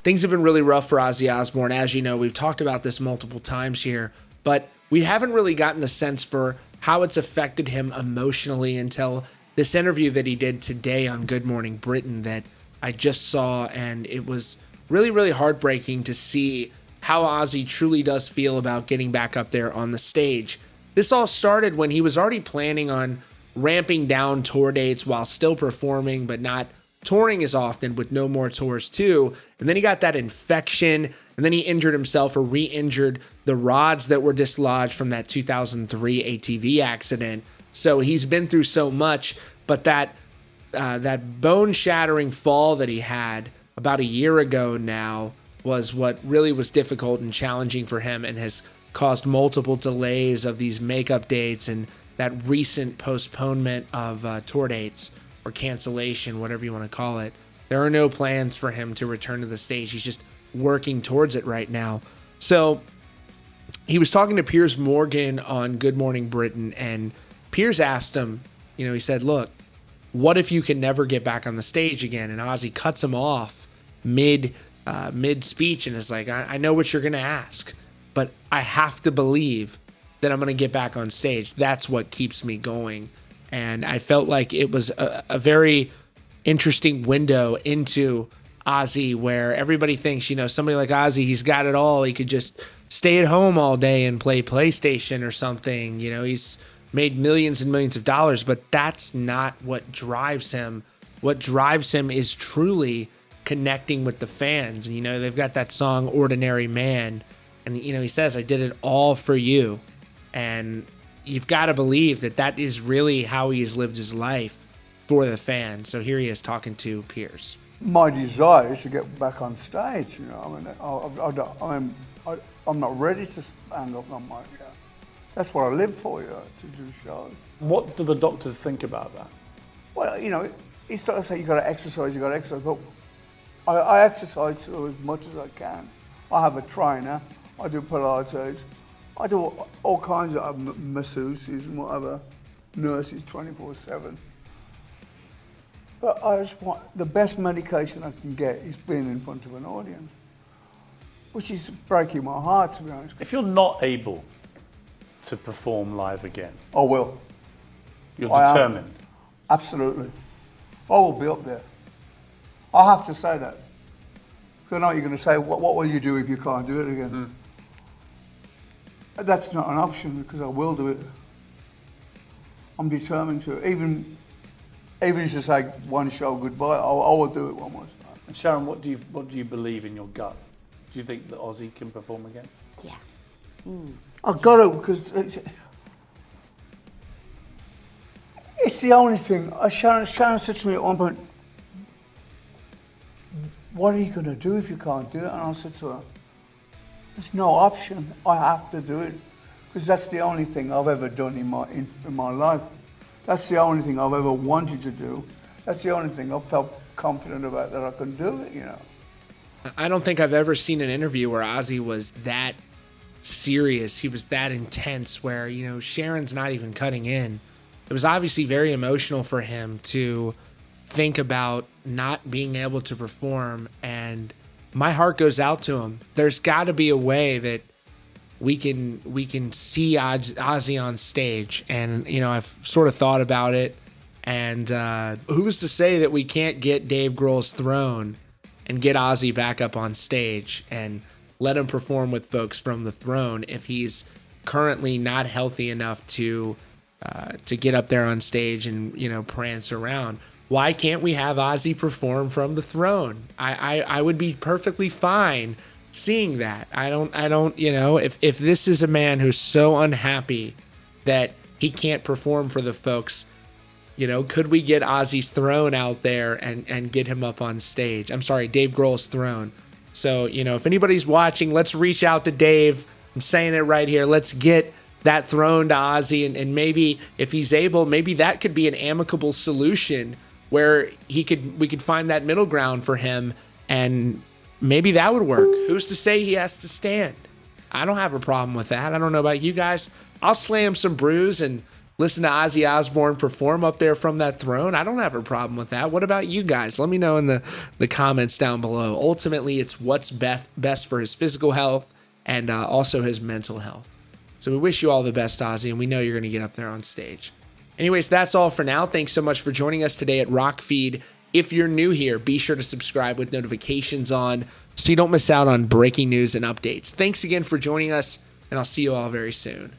Things have been really rough for Ozzy Osbourne. As you know, we've talked about this multiple times here, but we haven't really gotten the sense for how it's affected him emotionally until this interview that he did today on Good Morning Britain that I just saw, and it was really, really heartbreaking to see how Ozzy truly does feel about getting back up there on the stage. This all started when he was already planning on ramping down tour dates while still performing, but not touring as often with no more tours too. And then he got that infection, and then he injured himself or re-injured the rods that were dislodged from that 2003 ATV accident. So he's been through so much, but that bone-shattering fall that he had about a year ago now was what really was difficult and challenging for him and has caused multiple delays of these makeup dates and that recent postponement of tour dates or cancellation, whatever you want to call it. There are no plans for him to return to the stage. He's just working towards it right now. So he was talking to Piers Morgan on Good Morning Britain, and Piers asked him, he said, look, what if you can never get back on the stage again? And Ozzy cuts him off mid speech and is like, I know what you're going to ask, but I have to believe that I'm going to get back on stage. That's what keeps me going. And I felt like it was a very interesting window into Ozzy, where everybody thinks, somebody like Ozzy, he's got it all. He could just stay at home all day and play PlayStation or something. He's made millions and millions of dollars, but that's not what drives him. What drives him is truly connecting with the fans. And, they've got that song, Ordinary Man. And, he says, I did it all for you. And you've got to believe that is really how he has lived his life for the fans. So here he is talking to Piers. My desire is to get back on stage. I'm not ready to stand up on my. That's what I live for, to do shows. What do the doctors think about that? Well, he started saying you got to exercise, but I exercise as much as I can. I have a trainer. I do Pilates. I do all kinds of masseuses and whatever, nurses 24/7. But I just want, the best medication I can get is being in front of an audience, which is breaking my heart, to be honest. If you're not able to perform live again, I will. You're determined? Absolutely. I will be up there. I have to say that. Because I know you're going to say, what will you do if you can't do it again? That's not an option, because I will do it. I'm determined to. Even if you say one show goodbye, I will do it one more time. And Sharon, what do you believe in your gut? Do you think that Ozzy can perform again? Yeah. I've got to, because it's the only thing. Sharon said to me at one point, what are you going to do if you can't do it? And I said to her, there's no option. I have to do it, because that's the only thing I've ever done in my life. That's the only thing I've ever wanted to do. That's the only thing I've felt confident about that I can do it. I don't think I've ever seen an interview where Ozzy was that serious. He was that intense. Where Sharon's not even cutting in. It was obviously very emotional for him to think about not being able to perform, and my heart goes out to him. There's got to be a way that we can see Ozzy on stage, and I've sort of thought about it. And who's to say that we can't get Dave Grohl's Throne and get Ozzy back up on stage and let him perform with folks from the Throne if he's currently not healthy enough to get up there on stage and prance around. Why can't we have Ozzy perform from the Throne? I would be perfectly fine seeing that. I don't, if this is a man who's so unhappy that he can't perform for the folks, could we get Ozzy's Throne out there and get him up on stage? I'm sorry, Dave Grohl's Throne. So, if anybody's watching, let's reach out to Dave. I'm saying it right here. Let's get that throne to Ozzy, and maybe if he's able, maybe that could be an amicable solution where we could find that middle ground for him, and maybe that would work. Who's to say he has to stand? I don't have a problem with that. I don't know about you guys. I'll slam some brews and listen to Ozzy Osbourne perform up there from that throne. I don't have a problem with that. What about you guys? Let me know in the comments down below. Ultimately, it's what's best for his physical health and also his mental health. So we wish you all the best, Ozzy, and we know you're going to get up there on stage. Anyways, that's all for now. Thanks so much for joining us today at Rockfeed. If you're new here, be sure to subscribe with notifications on so you don't miss out on breaking news and updates. Thanks again for joining us, and I'll see you all very soon.